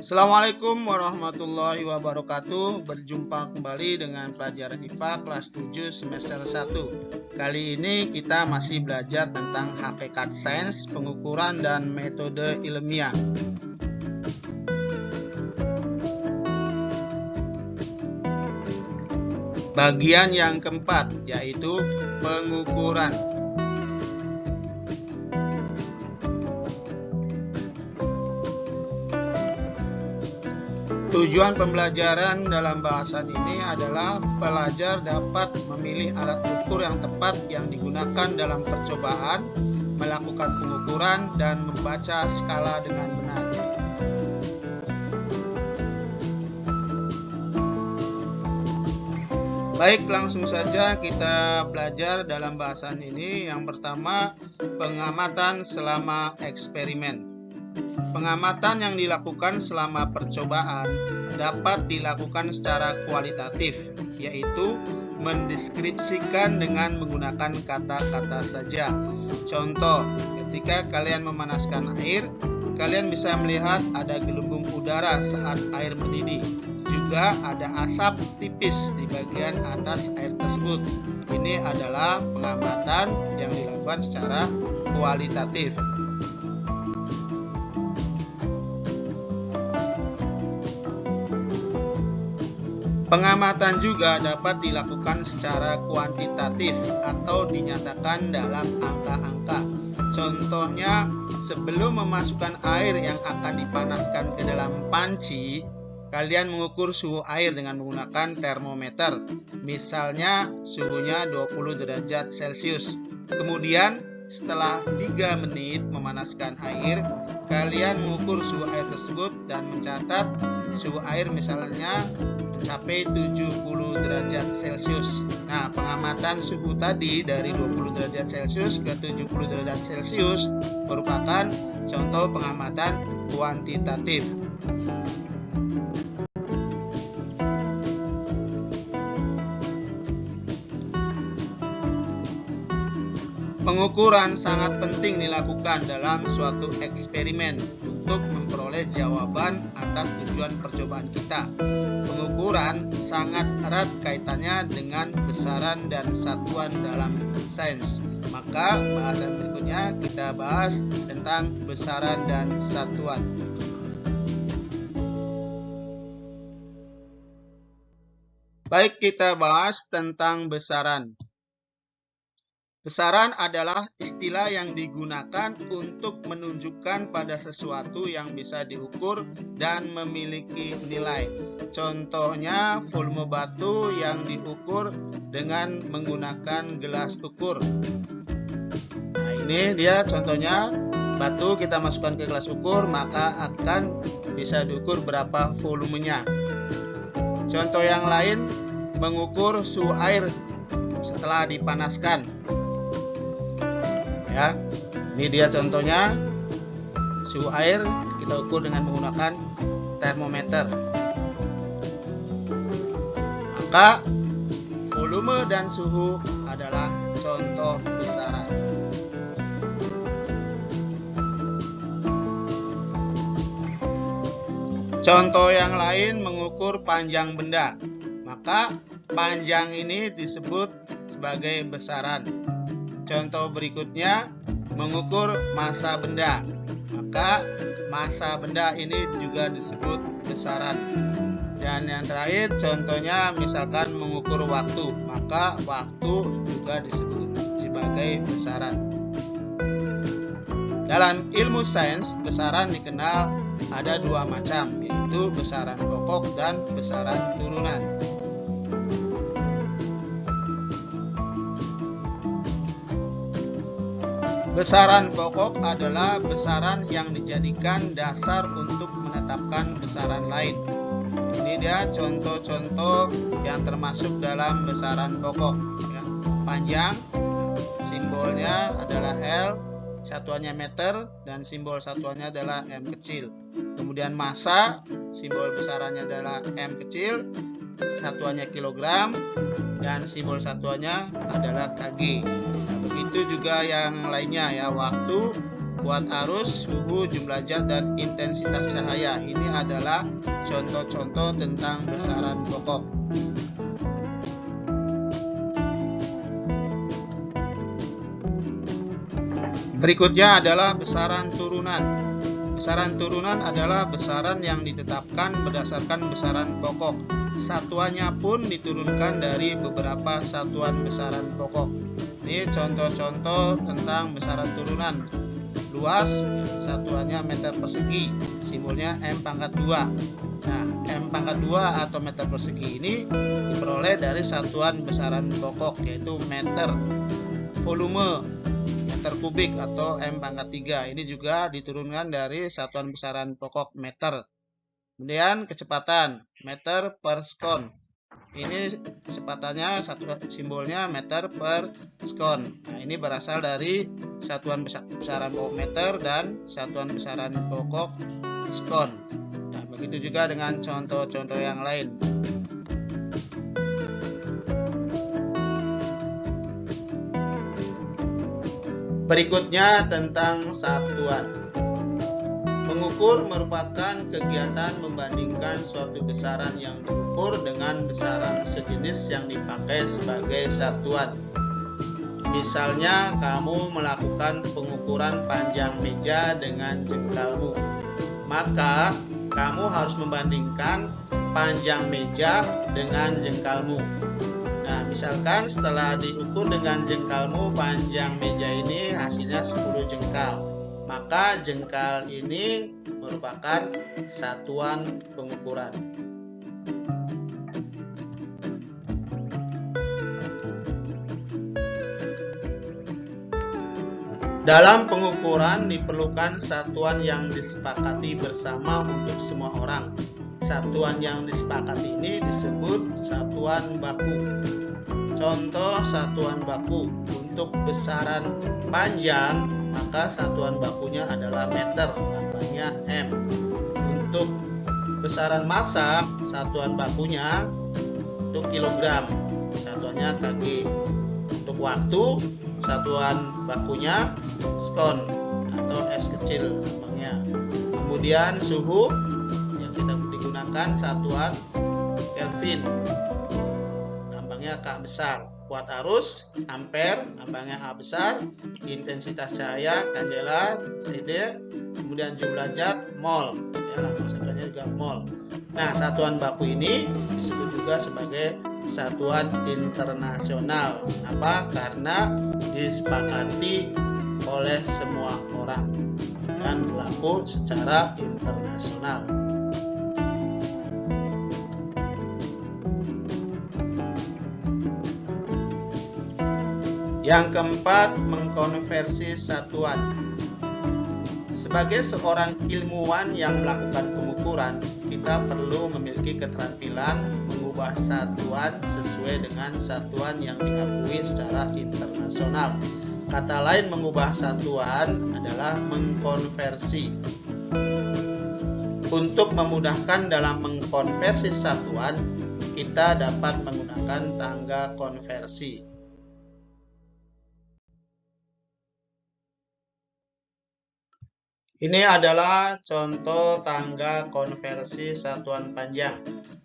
Assalamualaikum warahmatullahi wabarakatuh. Berjumpa kembali dengan pelajaran IPA kelas 7 semester 1. Kali ini kita masih belajar tentang hakikat sains, pengukuran, dan metode ilmiah. Bagian yang keempat yaitu pengukuran. Tujuan pembelajaran dalam bahasan ini adalah pelajar dapat memilih alat ukur yang tepat yang digunakan dalam percobaan, melakukan pengukuran, dan membaca skala dengan benar. Baik, langsung saja kita belajar dalam bahasan ini. Yang pertama, pengamatan selama eksperimen. Pengamatan yang dilakukan selama percobaan dapat dilakukan secara kualitatif, yaitu mendeskripsikan dengan menggunakan kata-kata saja. Contoh, ketika kalian memanaskan air, kalian bisa melihat ada gelembung udara saat air mendidih. Juga ada asap tipis di bagian atas air tersebut. Ini adalah pengamatan yang dilakukan secara kualitatif. Pengamatan juga dapat dilakukan secara kuantitatif atau dinyatakan dalam angka-angka. Contohnya, sebelum memasukkan air yang akan dipanaskan ke dalam panci, kalian mengukur suhu air dengan menggunakan termometer. Misalnya, suhunya 20 derajat Celcius. Kemudian, setelah 3 menit memanaskan air, kalian mengukur suhu air tersebut dan mencatat suhu air misalnya mencapai 70 derajat Celcius. Nah, pengamatan suhu tadi dari 20 derajat Celcius ke 70 derajat Celcius merupakan contoh pengamatan kuantitatif. Pengukuran sangat penting dilakukan dalam suatu eksperimen untuk memperoleh jawaban atas tujuan percobaan kita. Pengukuran sangat erat kaitannya dengan besaran dan satuan dalam sains. Maka bahasan berikutnya kita bahas tentang besaran dan satuan. Baik, kita bahas tentang besaran. Besaran adalah istilah yang digunakan untuk menunjukkan pada sesuatu yang bisa diukur dan memiliki nilai. Contohnya, volume batu yang diukur dengan menggunakan gelas ukur. Nah, ini dia contohnya, batu kita masukkan ke gelas ukur, maka akan bisa diukur berapa volumenya. Contoh yang lain, mengukur suhu air setelah dipanaskan. Ya, ini dia contohnya, suhu air kita ukur dengan menggunakan termometer. Maka volume dan suhu adalah contoh besaran. Contoh yang lain, mengukur panjang benda. Maka panjang ini disebut sebagai besaran. Contoh berikutnya, mengukur massa benda. Maka massa benda ini juga disebut besaran. Dan yang terakhir, contohnya misalkan mengukur waktu. Maka waktu juga disebut sebagai besaran. Dalam ilmu sains, besaran dikenal ada dua macam, yaitu besaran pokok dan besaran turunan. Besaran pokok adalah besaran yang dijadikan dasar untuk menetapkan besaran lain. Ini dia contoh-contoh yang termasuk dalam besaran pokok. Panjang, simbolnya adalah L, satuannya meter, dan simbol satuannya adalah M kecil. Kemudian massa, simbol besarannya adalah M kecil, satuannya kilogram, dan simbol satuannya adalah kg. Nah, begitu juga yang lainnya ya, waktu kuat arus, suhu, jumlah zat, dan intensitas cahaya. Ini adalah contoh-contoh tentang besaran pokok. Berikutnya adalah besaran turunan. Besaran turunan adalah besaran yang ditetapkan berdasarkan besaran pokok. Satuannya pun diturunkan dari beberapa satuan besaran pokok. Ini contoh-contoh tentang besaran turunan. Luas, satuannya meter persegi, simbolnya M²2. Nah, M²2 atau meter persegi ini diperoleh dari satuan besaran pokok, yaitu meter. Volume, meter kubik atau M²3. Ini juga diturunkan dari satuan besaran pokok meter. Kemudian kecepatan, meter per sekon. Ini kecepatannya simbolnya meter per sekon. Nah, ini berasal dari satuan besaran pokok meter dan satuan besaran pokok sekon. Nah, begitu juga dengan contoh-contoh yang lain. Berikutnya tentang satuan. Mengukur merupakan kegiatan membandingkan suatu besaran yang diukur dengan besaran sejenis yang dipakai sebagai satuan. Misalnya, kamu melakukan pengukuran panjang meja dengan jengkalmu. Maka, kamu harus membandingkan panjang meja dengan jengkalmu. Nah, misalkan setelah diukur dengan jengkalmu, panjang meja ini hasilnya 10 jengkal. Maka jengkal ini merupakan satuan pengukuran. Dalam pengukuran diperlukan satuan yang disepakati bersama untuk semua orang. Satuan yang disepakati ini disebut satuan baku. Contoh satuan baku untuk besaran panjang, maka satuan bakunya adalah meter, lambangnya M. Untuk besaran massa, satuan bakunya untuk kilogram, satuannya kg. Untuk waktu, satuan bakunya sekon atau S kecil lambangnya. Kemudian suhu yang kita digunakan satuan Kelvin, lambangnya K besar. Kuat arus ampere, lambangnya A besar. Intensitas cahaya kandela CD. Kemudian jumlah zat mol, ya, lambang satuannya juga mol. Nah, satuan baku ini disebut juga sebagai satuan internasional. Apa? Karena disepakati oleh semua orang dan berlaku secara internasional. Yang keempat, mengkonversi satuan. Sebagai seorang ilmuwan yang melakukan pengukuran, kita perlu memiliki keterampilan mengubah satuan sesuai dengan satuan yang diakui secara internasional. Kata lain mengubah satuan adalah mengkonversi. Untuk memudahkan dalam mengkonversi satuan, kita dapat menggunakan tangga konversi. Ini adalah contoh tangga konversi satuan panjang.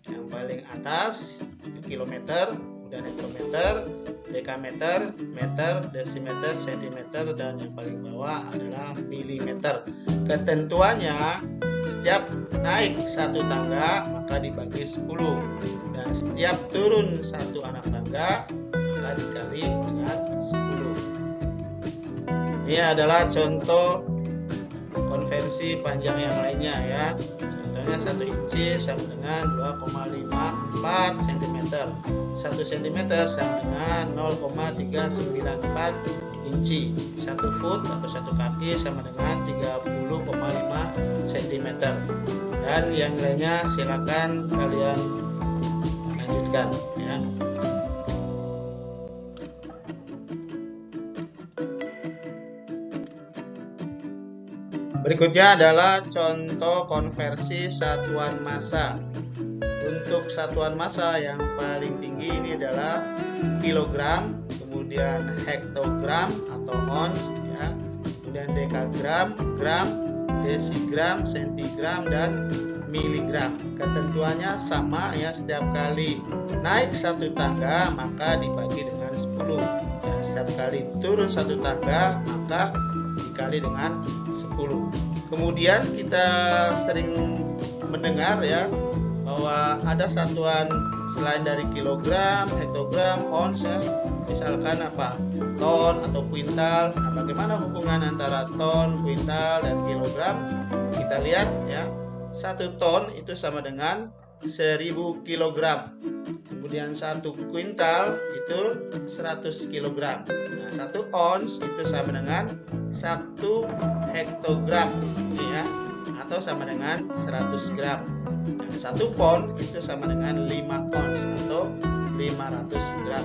Yang paling atas kilometer, kemudian hektometer, dekameter, meter, desimeter, sentimeter, dan yang paling bawah adalah milimeter. Ketentuannya, setiap naik satu tangga maka dibagi 10, dan setiap turun satu anak tangga maka dikali dengan 10. Ini adalah contoh konversi panjang yang lainnya ya. Contohnya 1 inci sama dengan 2,54 cm. 1 cm sama dengan 0,394 inci. 1 foot atau 1 kaki sama dengan 30,5 cm. Dan yang lainnya silakan kalian lanjutkan ya. Berikutnya adalah contoh konversi satuan massa. Untuk satuan massa yang paling tinggi ini adalah kilogram, kemudian hektogram atau ons, ya, kemudian dekagram, gram, desigram, sentigram, dan miligram. Ketentuannya sama ya, setiap kali naik satu tangga maka dibagi dengan 10, dan setiap kali turun satu tangga maka dikali dengan 10. Kemudian kita sering mendengar ya bahwa ada satuan selain dari kilogram, hektogram, ons ya, misalkan apa, ton atau kuintal. Nah, bagaimana hubungan antara ton, kuintal, dan kilogram? Kita lihat ya, 1 ton itu sama dengan 1000 kilogram. Kemudian 1 kuintal itu 100 kilogram. Nah, 1 ons itu sama dengan 1 hektogram ya, atau sama dengan 100 gram. Dan 1 pon itu sama dengan 5 ons atau 500 gram.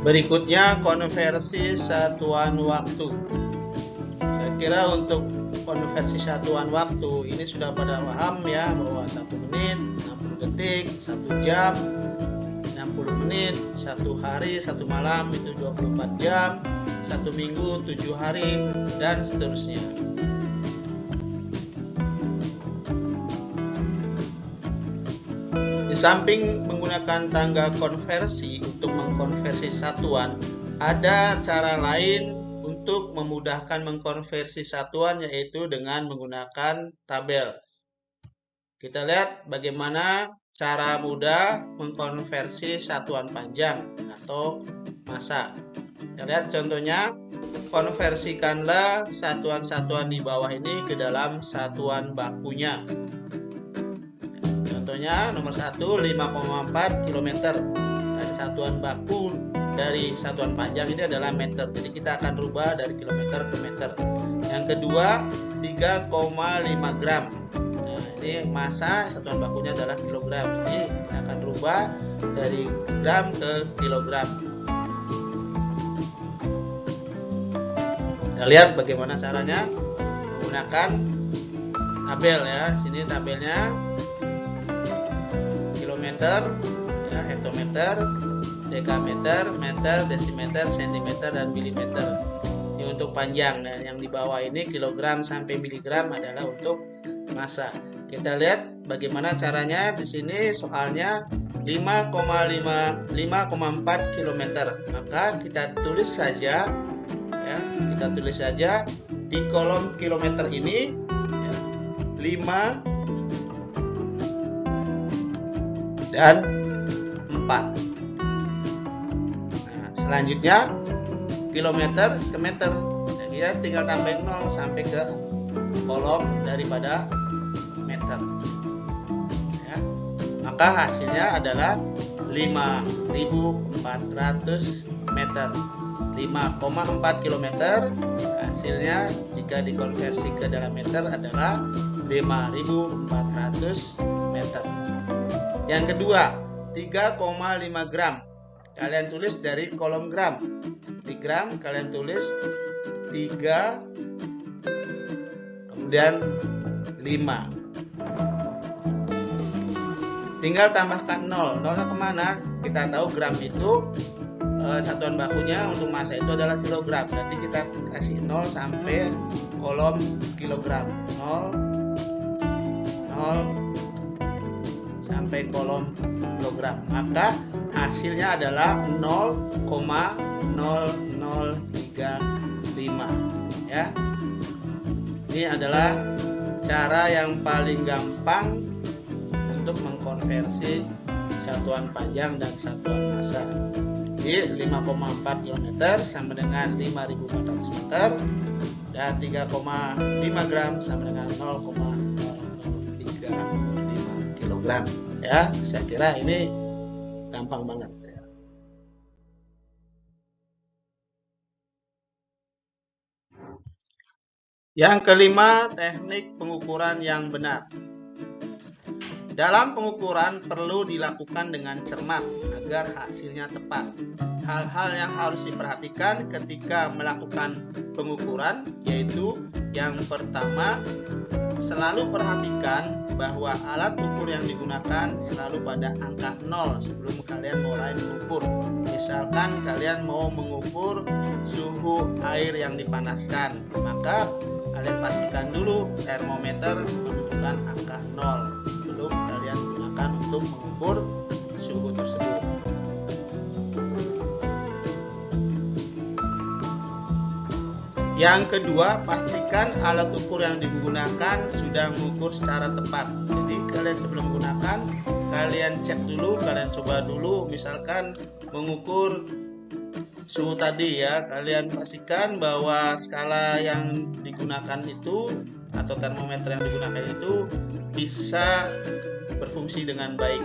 Berikutnya konversi satuan waktu. Saya kira untuk konversi satuan waktu ini sudah pada paham ya, bahwa 1 menit 60 detik, 1 jam 60 menit, 1 hari 1 malam itu 24 jam, 1 minggu 7 hari, dan seterusnya. Di samping menggunakan tangga konversi untuk mengkonversi satuan, ada cara lain untuk memudahkan mengkonversi satuan, yaitu dengan menggunakan tabel. Kita lihat bagaimana cara mudah mengkonversi satuan panjang atau massa. Kita lihat contohnya, konversikanlah satuan-satuan di bawah ini ke dalam satuan bakunya. Contohnya nomor 1 5,4 km, dan satuan baku dari satuan panjang ini adalah meter, jadi kita akan rubah dari kilometer ke meter. Yang kedua 3,5 gram, nah ini massa satuan bakunya adalah kilogram, jadi kita akan rubah dari gram ke kilogram. Kita lihat bagaimana caranya menggunakan tabel ya. Sini tabelnya kilometer, ya, hektometer, dekameter, meter, desimeter, sentimeter, dan milimeter. Ini untuk panjang, dan yang di bawah ini kilogram sampai miligram adalah untuk massa. Kita lihat bagaimana caranya. Di sini soalnya 5,4 km. Maka kita tulis saja ya, kita tulis saja di kolom kilometer ini ya, 5 dan 4. Nah, selanjutnya kilometer ke meter. Jadi ya, tinggal tambahin 0 sampai ke kolom daripada meter. Ya. Maka hasilnya adalah 5.400 meter. 5,4 km hasilnya jika dikonversi ke dalam meter adalah 5.400 meter. Yang kedua 3,5 gram. Kalian tulis dari kolom gram. Di gram kalian tulis 3 kemudian 5. Tinggal tambahkan 0. 0 kemana? Kita tahu gram itu satuan bakunya untuk massa itu adalah kilogram. Nanti kita kasih 0 sampai kolom kilogram. 0 sampai kolom kilogram. Maka hasilnya adalah 0,0035 ya. Ini adalah cara yang paling gampang untuk mengkonversi satuan panjang dan satuan massa. Jadi 5,4 km sama dengan 5.400 meter, dan 3,5 gram sama dengan 0,035 kg ya. Saya kira ini gampang banget ya. Yang kelima, teknik pengukuran yang benar. Dalam pengukuran perlu dilakukan dengan cermat agar hasilnya tepat. Hal-hal yang harus diperhatikan ketika melakukan pengukuran yaitu yang pertama, selalu perhatikan bahwa alat ukur yang digunakan selalu pada angka 0 sebelum kalian mulai mengukur. Misalkan kalian mau mengukur suhu air yang dipanaskan, maka kalian pastikan dulu termometer menunjukkan angka 0 sebelum kalian gunakan untuk mengukur suhu tersebut. Yang kedua, pastikan alat ukur yang digunakan sudah mengukur secara tepat. Jadi kalian sebelum menggunakan, kalian cek dulu, kalian coba dulu. Misalkan mengukur suhu tadi ya, kalian pastikan bahwa skala yang digunakan itu atau termometer yang digunakan itu bisa berfungsi dengan baik.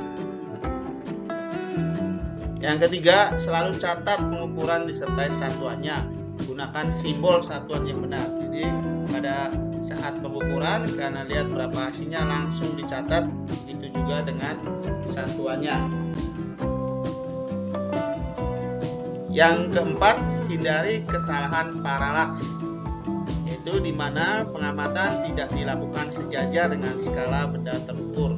Yang ketiga, selalu catat pengukuran disertai satuannya. Gunakan simbol satuan yang benar. Jadi pada saat pengukuran, karena lihat berapa hasilnya langsung dicatat, itu juga dengan satuannya. Yang keempat, hindari kesalahan paralaks, yaitu di mana pengamatan tidak dilakukan sejajar dengan skala benda terukur.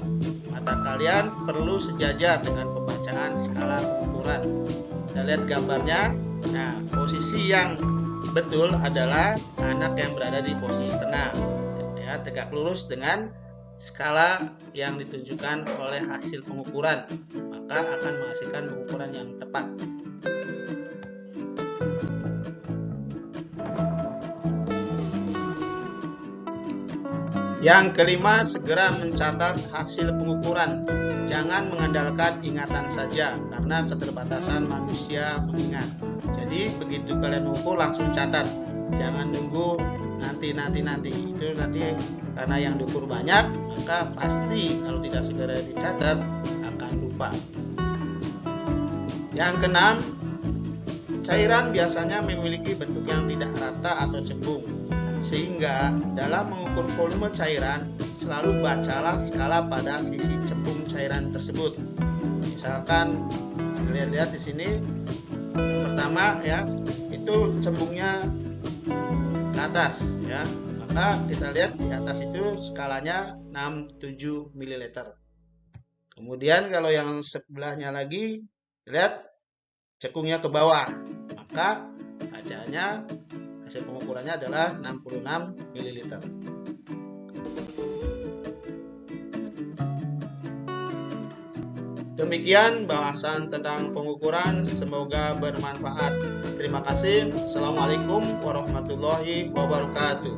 Mata kalian perlu sejajar dengan pembacaan skala pengukuran. Kita lihat gambarnya. Nah, posisi yang betul adalah anak yang berada di posisi tengah, ya, tegak lurus dengan skala yang ditunjukkan oleh hasil pengukuran, maka akan menghasilkan pengukuran yang tepat. Yang kelima, segera mencatat hasil pengukuran. Jangan mengandalkan ingatan saja, karena keterbatasan manusia mengingat. Jadi begitu kalian mengukur langsung catat. Jangan nunggu nanti. Itu nanti karena yang diukur banyak, maka pasti kalau tidak segera dicatat akan lupa. Yang keenam, cairan biasanya memiliki bentuk yang tidak rata atau cembung. Sehingga dalam mengukur volume cairan, selalu bacalah skala pada sisi cembung cairan tersebut. Misalkan kalian lihat di sini, pertama ya, itu cembungnya ke atas ya. Maka kita lihat di atas itu skalanya 67 ml. Kemudian kalau yang sebelahnya lagi, lihat cekungnya ke bawah. Maka bacaannya hasil pengukurannya adalah 66 ml. Demikian bahasan tentang pengukuran, semoga bermanfaat. Terima kasih. Assalamualaikum warahmatullahi wabarakatuh.